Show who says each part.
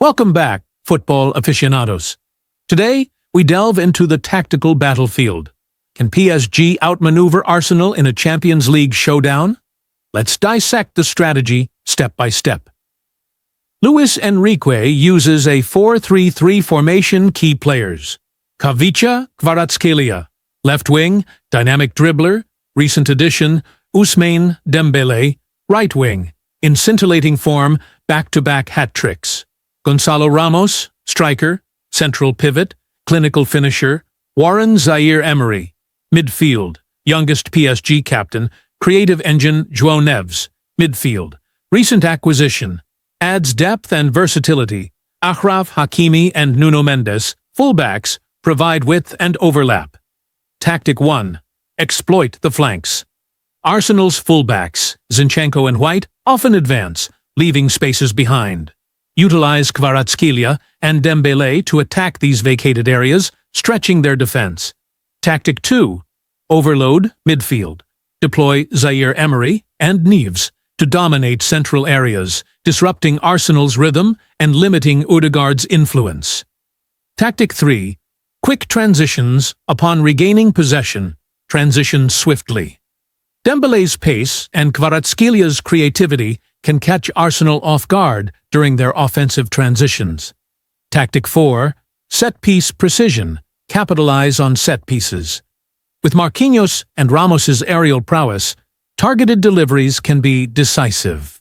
Speaker 1: Welcome back, football aficionados. Today, we delve into the tactical battlefield. Can PSG outmaneuver Arsenal in a Champions League showdown? Let's dissect the strategy step by step. Luis Enrique uses a 4-3-3 formation. Key players: Kvaratskhelia, Kvaratskhelia. Left wing, dynamic dribbler, recent addition, Ousmane Dembele. Right wing, in scintillating form, back-to-back hat-tricks. Gonzalo Ramos, striker, central pivot, clinical finisher, Warren Zaïre-Emery. Midfield, youngest PSG captain, creative engine João Neves. Midfield, recent acquisition, adds depth and versatility, Achraf Hakimi and Nuno Mendes. Fullbacks, provide width and overlap. Tactic 1. Exploit the flanks. Arsenal's fullbacks, Zinchenko and White, often advance, leaving spaces behind. Utilize Kvaratskhelia and Dembele to attack these vacated areas, stretching their defense. Tactic 2. Overload midfield. Deploy Zaïre-Emery and Neves to dominate central areas, disrupting Arsenal's rhythm and limiting Odegaard's influence. Tactic 3. Quick transitions. Upon regaining possession, transition swiftly. Dembele's pace and Kvaratskelia's creativity can catch Arsenal off guard during their offensive transitions. Tactic 4. Set-piece precision. Capitalize on set pieces. With Marquinhos and Ramos's aerial prowess, targeted deliveries can be decisive.